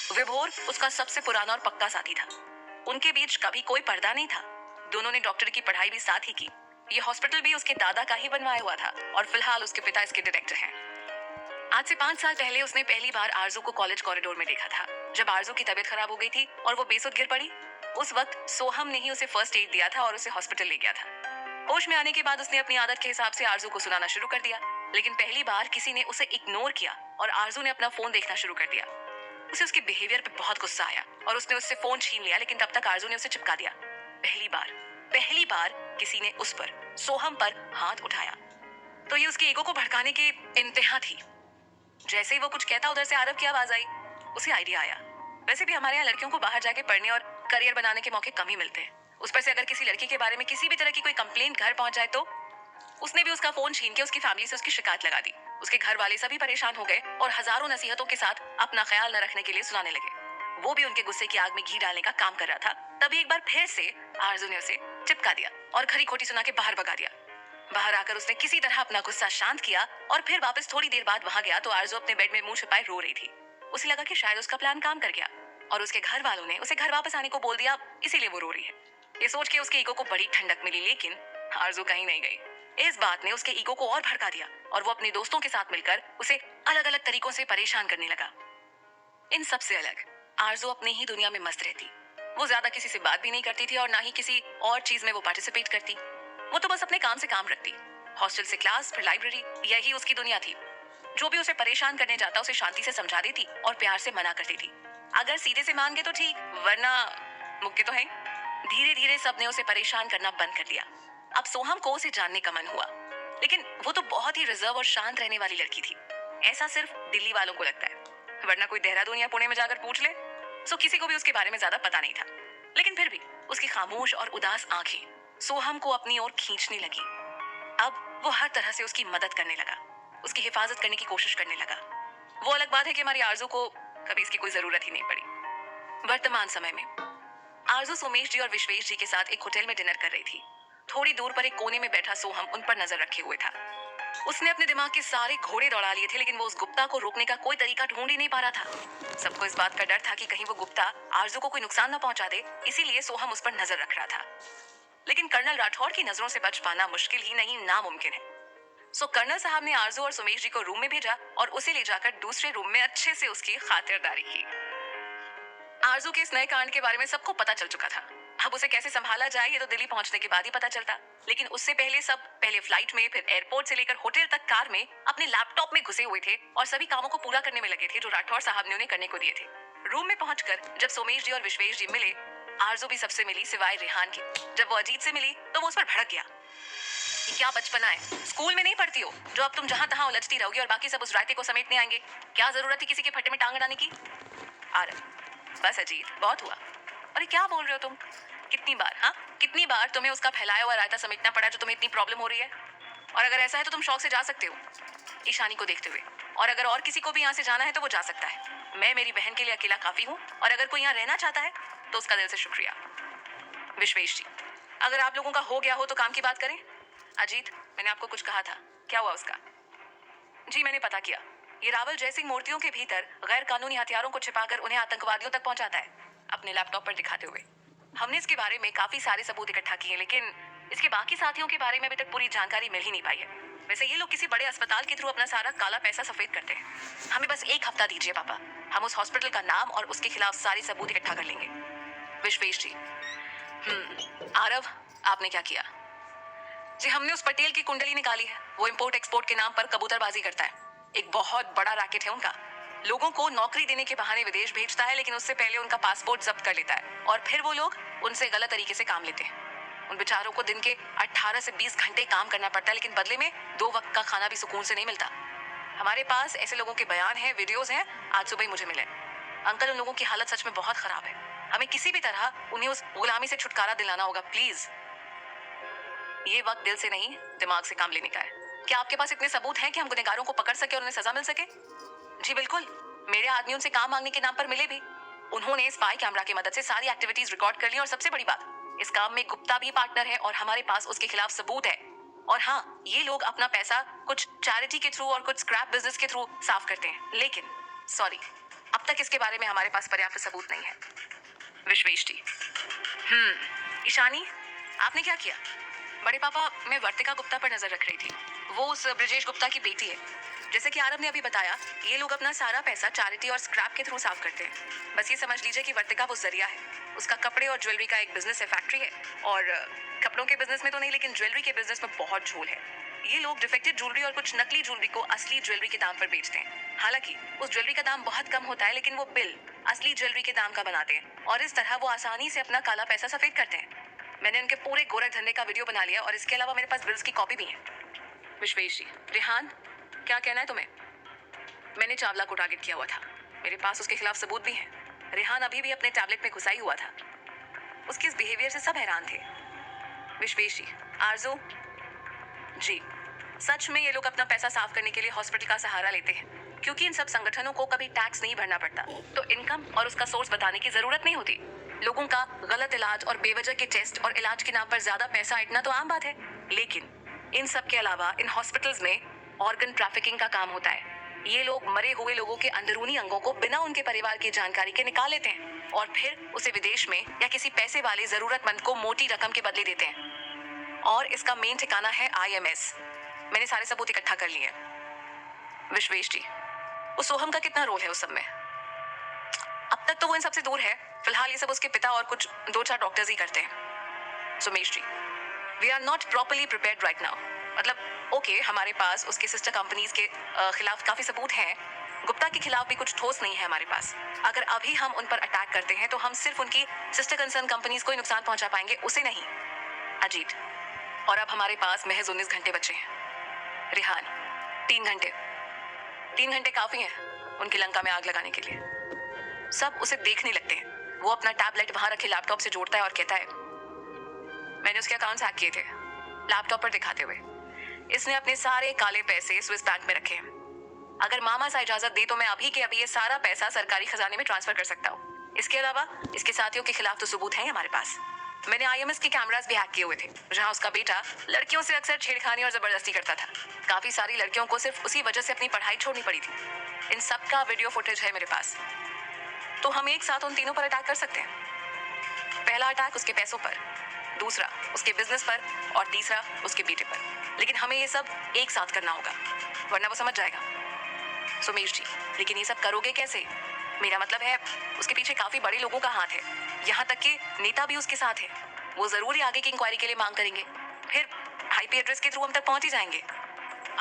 विभोर उसका सबसे पुराना और पक्का साथी था। उनके बीच कभी कोई पर्दा नहीं था। दोनों ने डॉक्टर की पढ़ाई भी साथ ही की। ये हॉस्पिटल भी उसके दादा का ही बनवाया हुआ था और फिलहाल उसके पिता इसके डायरेक्टर हैं। आज से 5 साल पहले उसने पहली बार आरजू को कॉलेज कॉरिडोर में देखा था, जब आरजू की तबीयत खराब हो गई थी और वो बेसुध गिर पड़ी। उस वक्त सोहम ने ही उसे फर्स्ट एड दिया था और उसे हॉस्पिटल ले गया था। होश में आने के बाद उसने अपनी आदत के हिसाब से आरजू को सुनाना शुरू कर दिया, लेकिन पहली बार किसी ने उसे इग्नोर किया और आरजू ने अपना फोन देखना शुरू कर दिया। उसे उसके बिहेवियर पे बहुत गुस्सा आया और उसने उससे फोन छीन लिया, लेकिन तब तक आरजू ने उसे चिपका दिया। पहली बार किसी ने उस पर, सोहम पर हाथ उठाया तो ये उसके ईगो को भड़काने की इंतहा थी। जैसे ही वो कुछ कहता, उधर से आरव की आवाज आई। उसे आइडिया आया। वैसे भी हमारे यहाँ लड़कियों को बाहर जाके पढ़ने और करियर बनाने के मौके कम ही मिलते हैं। उस पर से अगर किसी लड़की के बारे में किसी भी तरह की कोई कंप्लेंट घर पहुंच जाए तो उसने भी उसका फोन छीन के उसकी फैमिली से उसकी शिकायत लगा दी। उसके घर वाले सभी परेशान हो गए और हजारों नसीहतों के साथ अपना ख्याल न रखने के लिए सुनाने लगे। वो भी उनके गुस्से की आग में घी डालने का काम कर रहा था। तभी एक बार फिर से आरजू ने उसे चिपका दिया और खरी खोटी सुना के बाहर भगा दिया। बाहर आकर उसने किसी तरह अपना गुस्सा शांत किया और फिर वापस थोड़ी देर बाद वहां गया तो आरजू अपने बेड में मुंह छिपाए रो रही थी। उसे लगा कि शायद उसका प्लान काम कर गया और उसके घर वालों ने उसे घर वापस आने को बोल दिया, इसीलिए वो रो रही है। ये सोच के उसके ईगो को बड़ी ठंडक मिली, लेकिन आरजू कहीं नहीं गई। इस बात ने उसके ईगो को और भड़का दिया और वो अपने दोस्तों के साथ मिलकर उसे अलग अलग तरीकों से परेशान करने लगा। इन सब से अलग आरजू अपनी ही दुनिया में मस्त रहती। वो ज्यादा किसी से बात भी नहीं करती थी और ना ही किसी और चीज में वो पार्टिसिपेट करती। वो तो बस अपने काम से काम रखती। हॉस्टल से क्लास, फिर लाइब्रेरी, यही उसकी दुनिया थी। जो भी उसे परेशान करने जाता उसे शांति से समझा देती और प्यार से मना करती थी। अगर सीधे से मान गए तो ठीक, वरना मुक्के तो है। धीरे धीरे सबने उसे परेशान करना बंद कर दिया। अब सोहम को उसे जानने का मन हुआ, लेकिन वो तो बहुत ही रिजर्व और शांत रहने वाली लड़की थी। ऐसा सिर्फ दिल्ली वालों को लगता है, वरना कोई देहरादून या पुणे में जाकर पूछ ले। सो किसी को भी उसके बारे में ज्यादा पता नहीं था, लेकिन फिर भी उसकी खामोश और उदास आंखें सोहम को अपनी ओर खींचने लगी। अब वो हर तरह से उसकी मदद करने लगा, उसकी हिफाजत करने की कोशिश करने लगा। वो अलग बात है कि हमारी आरजू को कभी इसकी कोई जरूरत ही नहीं पड़ी। वर्तमान समय में आरजू सोमेश जी और विश्वेश जी के साथ एक होटल में डिनर कर रही थी। थोड़ी दूर पर एक कोने में बैठा सोहम उन पर नजर रखे हुए था। उसने अपने दिमाग के सारे घोड़े दौड़ा लिए थे, लेकिन वो उस गुप्ता को रोकने का कोई तरीका ढूंढ ही नहीं पा रहा था। सबको इस बात का डर था कि कहीं वो गुप्ता आरजू को कोई नुकसान न पहुंचा दे, इसीलिए सोहम उस पर नजर रख रहा था। लेकिन कर्नल राठौड़ की नजरों से बच पाना मुश्किल ही नहीं, नामुमकिन है। सो कर्नल साहब ने आरजू और सुमेश जी को रूम में भेजा और उसे ले जाकर दूसरे रूम में अच्छे से उसकी खातिरदारी की। आरजू के इस नए कांड के बारे में सबको पता चल चुका था। अब उसे कैसे संभाला जाए ये तो दिल्ली पहुंचने के बाद ही पता चलता, लेकिन उससे पहले फ्लाइट में, फिर एयरपोर्ट से लेकर होटल तक कार में अपने लैपटॉप में घुसे हुए थे और सभी कामों को पूरा करने में लगे थे जो राठौड़ साहब ने उन्हें करने को दिए थे। रूम में पहुंचकर जब सोमेश जी और विश्वेश जी मिले, आरजू भी सबसे मिली सिवाय रेहान के। जब वो अजीत से मिली तो वो उस पर भड़क गया। ये क्या बचपना है, स्कूल में नहीं पढ़ती हो जो अब तुम जहां तहां उलझती रहोगी और बाकी सब उस रायते को समेटने आएंगे? क्या जरूरत थी किसी के फट्टे में टांग अड़ाने की? आरव, बस अजीत, बहुत हुआ। अरे क्या बोल रहे हो तुम? कितनी बार तुम्हें उसका फैलाया हुआ रायता समेटना पड़ा जो तुम्हें इतनी प्रॉब्लम हो रही है? और अगर ऐसा है तो तुम शौक से जा सकते हो, ईशानी को देखते हुए। और अगर और किसी को भी यहाँ से जाना है तो वो जा सकता है। मैं मेरी बहन के लिए अकेला काफी हूँ, और अगर कोई यहाँ रहना चाहता है तो उसका दिल से शुक्रिया। विश्वेश जी, अगर आप लोगों का हो गया हो तो काम की बात करें। अजीत, मैंने आपको कुछ कहा था, क्या हुआ उसका? जी मैंने पता किया। ये रावल जयसिंह मूर्तियों के भीतर गैर कानूनी हथियारों को छिपाकर उन्हें आतंकवादियों तक पहुंचाता है, अपने लैपटॉप पर दिखाते हुए। हमने इसके बारे में काफी सारे सबूत इकट्ठा किए, लेकिन इसके बाकी साथियों के बारे में अभी तक पूरी जानकारी मिल ही नहीं पाई है। वैसे ये लोग किसी बड़े अस्पताल के थ्रू अपना सारा काला पैसा सफेद करते हैं। हमें बस एक हफ्ता दीजिए पापा, हम उस हॉस्पिटल का नाम और उसके खिलाफ सारे सबूत इकट्ठा कर लेंगे। विश्वेश जी, आरव, आपने क्या किया? जी हमने उस पटेल की कुंडली निकाली है। वो इंपोर्ट एक्सपोर्ट के नाम पर कबूतरबाजी करता है। एक बहुत बड़ा रैकेट है उनका। लोगों को नौकरी देने के बहाने विदेश भेजता है, लेकिन उससे पहले उनका पासपोर्ट जब्त कर लेता है और फिर वो लोग उनसे गलत तरीके से काम लेते हैं। उन बेचारों को दिन के 18 से 20 घंटे काम करना पड़ता है, लेकिन बदले में 2 वक्त का खाना भी सुकून से नहीं मिलता। हमारे पास ऐसे लोगों के बयान हैं, वीडियोस हैं, आज सुबह ही मुझे मिले। अंकल, उन लोगों की हालत सच में बहुत खराब है। हमें किसी भी तरह उन्हें उस गुलामी से छुटकारा दिलाना होगा, प्लीज। ये वक्त दिल से नहीं, दिमाग से काम लेने का है। क्या आपके पास इतने सबूत हैं कि हम गुनहगारों को पकड़ सके और उन्हें सजा मिल सके? जी बिल्कुल, मेरे आदमी उनसे काम मांगने के नाम पर मिले भी। उन्होंने स्पाई कैमरा की मदद से सारी एक्टिविटीज रिकॉर्ड कर ली, और सबसे बड़ी बात, इस काम में गुप्ता भी पार्टनर है और हमारे पास उसके खिलाफ सबूत है। और हाँ, ये लोग अपना पैसा कुछ चैरिटी के थ्रू और कुछ स्क्रैप बिजनेस के थ्रू साफ करते हैं, लेकिन सॉरी, अब तक इसके बारे में हमारे पास पर्याप्त सबूत नहीं है। विश्वेश जी। ईशानी, आपने क्या किया? बड़े पापा, मैं वर्तिका गुप्ता पर नजर रख रही थी। वो उस ब्रजेश गुप्ता की बेटी है। जैसे कि आरव ने अभी बताया, ये लोग अपना सारा पैसा चैरिटी और स्क्रैप के थ्रू साफ करते हैं। बस ये समझ लीजिए कि वर्तिका वो जरिया है। उसका कपड़े और ज्वेलरी का एक बिजनेस है, फैक्ट्री है। और कपड़ों के बिजनेस में तो नहीं, लेकिन ज्वेलरी के बिजनेस में बहुत झोल है। ये लोग डिफेक्टेड ज्वेलरी और कुछ नकली ज्वेलरी को असली ज्वेलरी के दाम पर बेचते हैं। हालांकि उस ज्वेलरी का दाम बहुत कम होता है, लेकिन वो बिल असली ज्वेलरी के दाम का बनाते हैं और इस तरह वो आसानी से अपना काला पैसा सफेद करते हैं। मैंने उनके पूरे गोरख धंधे का वीडियो बना लिया और इसके अलावा मेरे पास बिल्स की कॉपी भी है। विश्वेश जी। रेहान, क्या कहना है तुम्हें? मैंने चावला को टारगेट किया हुआ था। मेरे पास उसके खिलाफ सबूत भी हैं। रेहान अभी भी अपने टैबलेट में घुसा ही हुआ था। उसके इस बिहेवियर से सब हैरान थे। विश्वेश जी। आरजू जी। सच में ये लोग अपना पैसा साफ करने के लिए हॉस्पिटल का सहारा लेते हैं, क्योंकि इन सब संगठनों को कभी टैक्स नहीं भरना पड़ता, तो इनकम और उसका सोर्स बताने की जरूरत नहीं होती। लोगों का गलत इलाज और बेवजह के टेस्ट और इलाज के नाम पर ज्यादा पैसा इतना तो आम बात है। लेकिन इन सब के अलावा इन हॉस्पिटल्स में ऑर्गन ट्रैफिकिंग का काम होता है। ये लोग मरे हुए लोगों के अंदरूनी अंगों को बिना उनके परिवार की जानकारी के निकाल लेते हैं और फिर उसे विदेश में या किसी पैसे वाले जरूरतमंद को मोटी रकम के बदले देते हैं। और इसका मेन ठिकाना है IMS। मैंने सारे सबूत इकट्ठा कर लिए। विश्वेश जी। उस सोहम का कितना रोल है उस सब में? अब तक तो वो इन सबसे दूर है। फिलहाल ये सब उसके पिता और कुछ 2-4 डॉक्टर्स ही करते हैं। Sumesh ji. We are not properly prepared right now. मतलब ओके, हमारे पास उसके सिस्टर कंपनीज के खिलाफ काफी सबूत हैं। गुप्ता के खिलाफ भी कुछ ठोस नहीं है हमारे पास। अगर अभी हम उन पर अटैक करते हैं तो हम सिर्फ उनकी सिस्टर कंसर्न कंपनीज को ही नुकसान पहुंचा पाएंगे, उसे नहीं। अजीत। और अब हमारे पास महज 19 घंटे बचे हैं। रेहान। 3 घंटे। 3 घंटे काफी हैं उनकी लंका में आग लगाने के लिए। सब उसे देखने लगते हैं। वो अपना टैबलेट वहां रखे लैपटॉप से जोड़ता है और कहता है, मैंने उसके अकाउंट्स हैक किए थे, लैपटॉप पर दिखाते हुए। इसने अपने सारे काले पैसे स्विस बैंक में रखे हैं। अगर मामा सा इजाजत दे तो मैं अभी के अभी ये सारा पैसा सरकारी खजाने में ट्रांसफर कर सकता हूँ। इसके अलावा इसके साथियों के खिलाफ तो सबूत हैं हमारे पास। मैंने IMS के कैमरास भी हैक किए हुए थे, जहां उसका बेटा लड़कियों से अक्सर छेड़खानी और जबरदस्ती करता था। काफी सारी लड़कियों को सिर्फ उसी वजह से अपनी पढ़ाई छोड़नी पड़ी थी। इन सब का वीडियो फुटेज है मेरे पास, तो हम एक साथ उन तीनों पर अटैक कर सकते हैं। पहला अटैक उसके पैसों पर, दूसरा उसके बिजनेस पर और तीसरा उसके बेटे पर। लेकिन हमें ये सब एक साथ करना होगा, वरना वो समझ जाएगा। सुमेश जी। लेकिन ये सब करोगे कैसे? मेरा मतलब है उसके पीछे काफी बड़े लोगों का हाथ है, यहाँ तक कि नेता भी उसके साथ है। वो जरूर ही आगे की इंक्वायरी के लिए मांग करेंगे, फिर IP एड्रेस के थ्रू हम तक पहुंच ही जाएंगे।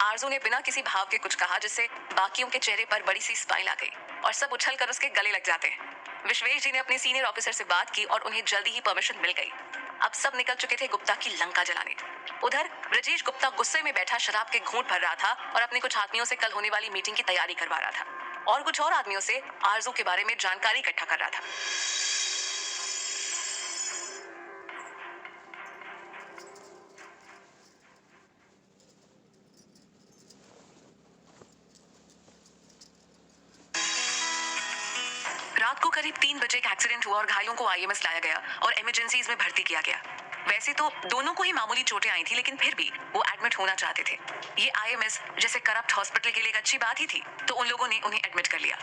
आरजू ने बिना किसी भाव के कुछ कहा, जिससे बाकियों के चेहरे पर बड़ी सी स्माइल आ गई और सब उछलकर उसके गले लग जाते हैं। विश्वेश जी ने अपने सीनियर ऑफिसर से बात की और उन्हें जल्दी ही परमिशन मिल गई। अब सब निकल चुके थे गुप्ता की लंका जलाने। उधर ब्रजेश गुप्ता गुस्से में बैठा शराब के घूंट भर रहा था और अपने कुछ आदमियों से कल होने वाली मीटिंग की तैयारी करवा रहा था और कुछ और आदमियों से आरजू के बारे में जानकारी इकट्ठा कर रहा था। रात को करीब 3 बजे एक एक्सीडेंट हुआ और घायलों को IMS लाया गया और इमरजेंसीज में भर्ती किया गया। वैसे तो दोनों को ही मामूली चोटें आई थी, लेकिन फिर भी वो एडमिट होना चाहते थे। ये IMS जैसे करप्ट हॉस्पिटल के लिए एक अच्छी बात ही थी, तो उन लोगों ने उन्हें एडमिट कर लिया।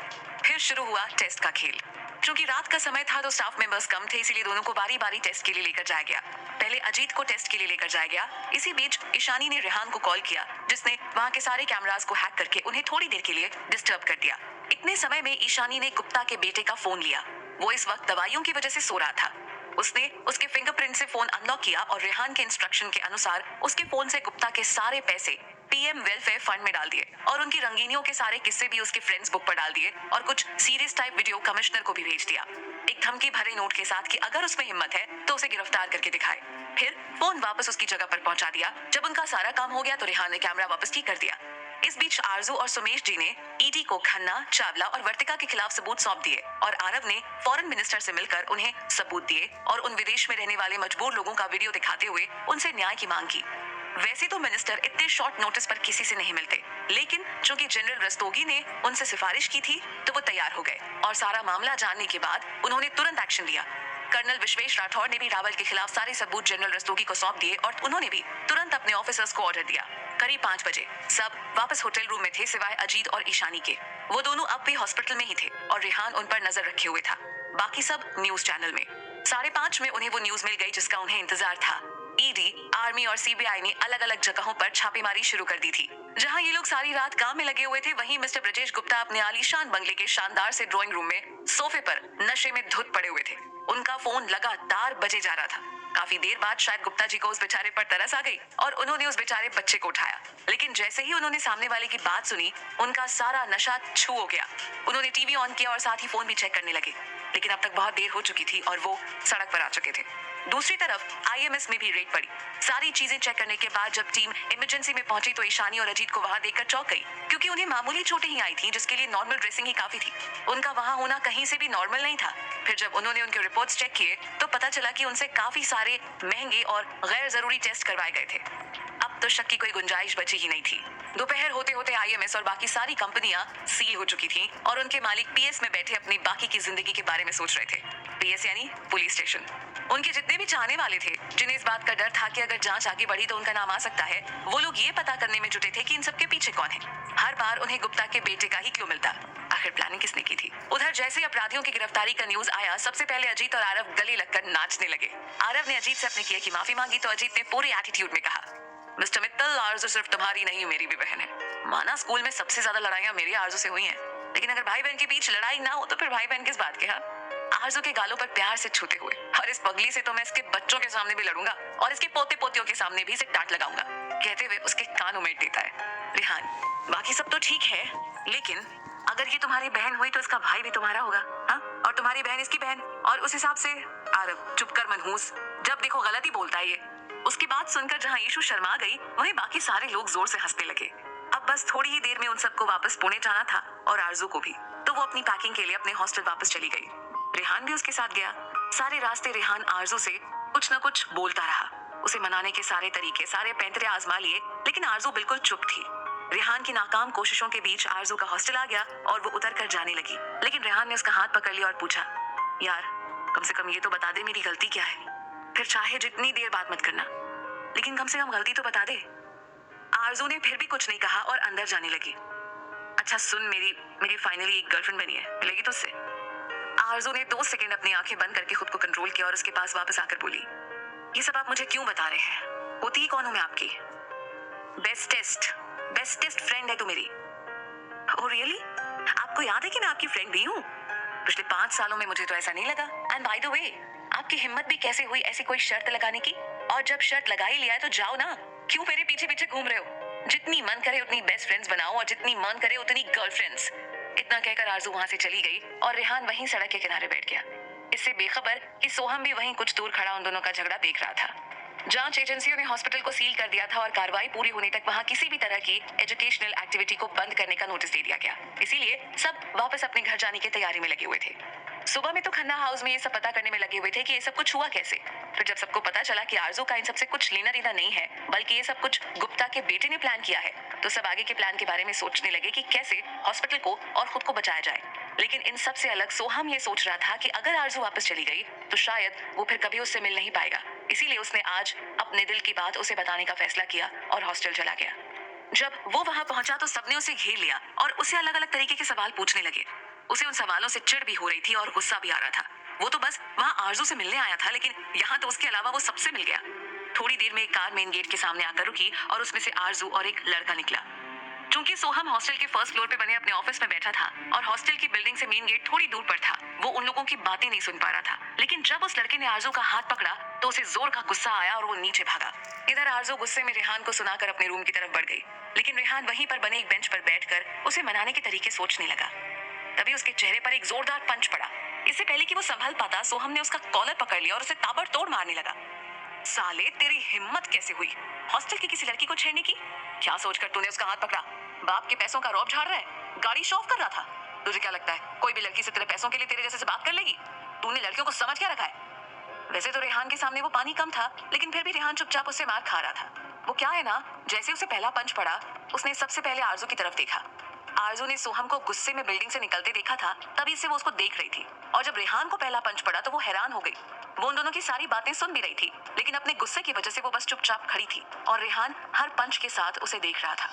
फिर शुरू हुआ टेस्ट का खेल। क्योंकि रात का समय था तो स्टाफ मेंबर्स कम थे, इसीलिए दोनों को बारी बारी टेस्ट के लिए लेकर जाया गया। पहले अजीत को टेस्ट के लिए लेकर जाया गया। इसी बीच ईशानी ने रेहान को कॉल किया, जिसने वहां के सारे कैमरास को हैक करके उन्हें थोड़ी देर के लिए डिस्टर्ब कर दिया। इतने समय में ईशानी ने गुप्ता के बेटे का फोन लिया। वो इस वक्त दवाइयों की वजह से सो रहा था। उसने उसके फिंगरप्रिंट से फोन अनलॉक किया और रेहान के इंस्ट्रक्शन के अनुसार उसके फोन से गुप्ता के सारे पैसे PM वेलफेयर फंड में डाल दिए और उनकी रंगीनियों के सारे किस्से भी उसके फ्रेंड्स बुक पर डाल दिए और कुछ सीरियस टाइप वीडियो कमिश्नर को भी भेज दिया, एक धमकी भरे नोट के साथ कि अगर उसमें हिम्मत है तो उसे गिरफ्तार करके दिखाए। फिर फोन वापस उसकी जगह पर पहुंचा दिया। जब उनका सारा काम हो गया तो रेहान ने कैमरा वापस ठीक कर दिया। इस बीच आरजू और सुमेश जी ने ED को खन्ना, चावला और वर्तिका के खिलाफ सबूत सौंप दिए और आरव ने फॉरेन मिनिस्टर से मिलकर उन्हें सबूत दिए और उन विदेश में रहने वाले मजबूर लोगों का वीडियो दिखाते हुए उनसे न्याय की मांग की। वैसे तो मिनिस्टर इतने शॉर्ट नोटिस पर किसी से नहीं मिलते, लेकिन चूंकि जनरल रस्तोगी ने उनसे सिफारिश की थी तो वो तैयार हो गए और सारा मामला जानने के बाद उन्होंने तुरंत एक्शन लिया। कर्नल विश्वेश राठौर ने भी रावल के खिलाफ सारे सबूत जनरल रस्तोगी को सौंप दिए और उन्होंने भी तुरंत अपने ऑफिसर्स को ऑर्डर दिया करीब 5 बजे सब वापस होटल रूम में थे सिवाय अजीत और ईशानी के। वो दोनों अब भी हॉस्पिटल में ही थे और रेहान उन पर नजर रखे हुए था। बाकी सब न्यूज चैनल में। 5:30 में उन्हें वो न्यूज मिल गई जिसका उन्हें इंतजार था। ईडी, आर्मी और सीबीआई ने अलग अलग जगहों पर छापेमारी शुरू कर दी थी। जहां ये लोग सारी रात काम में लगे हुए थे, वहीं मिस्टर ब्रजेश गुप्ता अपने आलीशान बंगले के शानदार से ड्राइंग रूम में सोफे पर नशे में धुत पड़े हुए थे। उनका फोन लगातार बजे जा रहा था। काफी देर बाद शायद गुप्ता जी को उस बेचारे पर तरस आ गई और उन्होंने उस बेचारे बच्चे को उठाया। लेकिन जैसे ही उन्होंने सामने वाले की बात सुनी, उनका सारा नशा छू हो गया। उन्होंने टीवी ऑन किया और साथ ही फोन भी चेक करने लगे, लेकिन अब तक बहुत देर हो चुकी थी और वो सड़क पर आ चुके थे। दूसरी तरफ आईएमएस में भी रेड पड़ी। सारी चीजें चेक करने के बाद जब टीम इमरजेंसी में पहुंची तो ईशानी और अजीत को वहां देखकर चौंक गई, क्योंकि उन्हें मामूली चोटें ही आई थी जिसके लिए नॉर्मल ड्रेसिंग ही काफी थी। उनका वहां होना कहीं से भी नॉर्मल नहीं था। फिर जब उन्होंने उनके रिपोर्ट्स चेक किए तो पता चला कि उनसे काफी सारे महंगे और गैर जरूरी टेस्ट करवाए गए थे। अब तो शक की कोई गुंजाइश बची ही नहीं थी। दोपहर होते होते आईएमएस और बाकी सारी कंपनियां सील हो चुकी थीं और उनके मालिक पीएस में बैठे अपनी बाकी की जिंदगी के बारे में सोच रहे थे। पीएस यानी पुलिस स्टेशन। उनके जितने भी चाहने वाले थे, जिन्हें इस बात का डर था कि अगर जांच आगे बढ़ी तो उनका नाम आ सकता है, वो लोग ये पता करने में जुटे थे कि इन सबके पीछे कौन है। हर बार उन्हें गुप्ता के बेटे का ही क्लू मिलता। आखिर प्लानिंग किसने की थी? उधर जैसे अपराधियों की गिरफ्तारी का न्यूज आया, सबसे पहले अजीत और आरव गले लगकर नाचने लगे। आरव ने अजीत से अपने किए की माफी मांगी तो अजीत ने पूरे एटीट्यूड में कहा, मिस्टर मित्तल, आरजू सिर्फ तुम्हारी नहीं मेरी भी बहन है। माना स्कूल में सबसे ज्यादा लड़ाइयां मेरी आरजू से हुई हैं, लेकिन अगर भाई बहन के बीच लड़ाई ना हो तो फिर भाई बहन किस बात के? हाँ, आरजू के गालों पर प्यार से छूते हुए, और इस पगली से तो मैं इसके बच्चों के सामने भी लड़ूंगा और इसके पोते पोतियों के सामने भी इसे डांट लगाऊंगा, कहते हुए उसके कान उमेट देता है। रेहान, बाकी सब तो ठीक है, लेकिन अगर ये तुम्हारी बहन हुई तो इसका भाई भी तुम्हारा होगा, हाँ? और तुम्हारी बहन इसकी बहन, और उस हिसाब से आरव चुप कर मनहूस, जब देखो गलती बोलता है ये। उसकी बात सुनकर जहां यीशु शर्मा गई, वहीं बाकी सारे लोग जोर से हंसने लगे। अब बस थोड़ी ही देर में उन सबको वापस पुणे जाना था और आरजू को भी, तो वो अपनी पैकिंग के लिए अपने हॉस्टल वापस चली गई। रेहान भी उसके साथ गया। सारे रास्ते रेहान आरजू से कुछ न कुछ बोलता रहा। उसे मनाने के सारे तरीके, सारे पैंतरे आजमा लिए, लेकिन आरजू बिल्कुल चुप थी। रेहान की नाकाम कोशिशों के बीच आरजू का हॉस्टल आ गया और वो उतर कर जाने लगी, लेकिन रेहान ने उसका हाथ पकड़ लिया और पूछा, यार कम से कम ये तो बता दे मेरी गलती क्या है, फिर चाहे जितनी देर बात मत करना, लेकिन कम से कम गलती तो बता दे। आरजू ने फिर भी कुछ नहीं कहा और अंदर जाने लगी। अच्छा सुन, मेरी फाइनली एक गर्लफ्रेंड बनी है, मिलेगी तुझसे? आरजू ने 2 सेकंड अपनी आंखें बंद करके खुद को कंट्रोल किया और उसके पास वापस आकर बोली, ये सब आप मुझे क्यों बता रहे हैं? होती ही कौन हूं मैं आपकी? बेस्टेस्ट फ्रेंड है तू मेरी। Oh really? आपको याद है कि मैं आपकी फ्रेंड भी हूँ? पिछले 5 सालों में मुझे तो ऐसा नहीं लगा। एंड बाय द वे, आपकी हिम्मत भी कैसे हुई ऐसी कोई शर्त लगाने की? और जब शर्त लगा ही लिया है तो जाओ ना, क्यों मेरे पीछे पीछे घूम रहे हो? जितनी मन करे उतनी बेस्ट फ्रेंड्स बनाओ और जितनी मन करे उतनी गर्लफ्रेंड्स। इतना कहकर आरजू वहां से चली गई और रेहान वहीं सड़क के किनारे बैठ गया, इससे बेखबर कि सोहम भी वहीं कुछ दूर खड़ा उन दोनों का झगड़ा देख रहा था। जांच एजेंसियों ने हॉस्पिटल को सील कर दिया था और कार्रवाई पूरी होने तक वहां किसी भी तरह की एजुकेशनल एक्टिविटी को बंद करने का नोटिस दे दिया गया। इसीलिए सब वापस अपने घर जाने की तैयारी में लगे हुए थे। सुबह में तो खन्ना हाउस में ये सब पता करने में लगे हुए थे कि ये सब कुछ हुआ कैसे। फिर जब सबको पता चला कि आरजू का इन सबसे कुछ लेना देना नहीं है, बल्कि ये सब कुछ गुप्ता के बेटे ने प्लान किया है, तो सब आगे के प्लान के बारे में सोचने लगे कि कैसे हॉस्पिटल को और खुद को बचाया जाए। लेकिन इन सब से अलग सोहम ये सोच रहा था कि अगर आरजू वापस चली गई तो शायद वो फिर कभी उससे मिल नहीं पाएगा। इसीलिए उसने आज अपने दिल की बात उसे बताने का फैसला किया और हॉस्टल चला गया। जब वो वहां पहुंचा तो सबने उसे घेर लिया और उसे अलग अलग तरीके के सवाल पूछने लगे। उसे उन सवालों से चिढ़ भी हो रही थी और गुस्सा भी आ रहा था। वो तो बस वहां आरजू से मिलने आया था, लेकिन यहाँ तो उसके अलावा वो सबसे मिल गया। थोड़ी देर में एक कार मेन गेट के सामने आकर रुकी और उसमें से आरजू और एक लड़का निकला। चूंकि सोहम हॉस्टल के फर्स्ट फ्लोर पे बने अपने ऑफिस में बैठा था और हॉस्टल की बिल्डिंग से मेन गेट थोड़ी दूर पर था, वो उन लोगों की बातें नहीं सुन पा रहा था। लेकिन जब उस लड़के ने आरजू का हाथ पकड़ा तो उसे जोर का गुस्सा आया और वो नीचे भागा। इधर आरजू गुस्से में रेहान को सुनाकर अपने रूम की तरफ बढ़ गई, लेकिन रेहान वहीं पर बने एक बेंच पर बैठकर उसे मनाने के तरीके सोचने लगा। तभी उसके चेहरे पर एक जोरदार पंच पड़ा। इससे पहले कि वो संभल पाता, सोहम ने उसका कॉलर पकड़ लिया और उसे ताबड़तोड़ मारने लगा। साले, तेरी हिम्मत कैसे हुई हॉस्टल की किसी लड़की को छेड़ने की? क्या सोचकर तूने उसका हाथ पकड़ा? बाप के पैसों का रौब झाड़ रहा है? गाड़ी शो ऑफ कर रहा था? तुझे क्या लगता है कोई भी लड़की से तेरे पैसों के लिए तेरे जैसे से बात कर लेगी? तूने लड़कियों को समझ क्या रखा है? वैसे तो रेहान के सामने वो पानी कम था, लेकिन फिर भी रेहान चुपचाप उससे मार खा रहा था। वो क्या है ना, जैसे उसे पहला पंच पड़ा, उसने सबसे पहले आरजू की तरफ देखा। आरजू ने सोहम को गुस्से में बिल्डिंग से निकलते देखा था, तभी से वो उसको देख रही थी। और जब रेहान को पहला पंच पड़ा तो वो हैरान हो गई। वो उन दोनों की सारी बातें सुन भी रही थी, लेकिन अपने गुस्से की वजह से वो बस चुपचाप खड़ी थी और रेहान हर पंच के साथ उसे देख रहा था।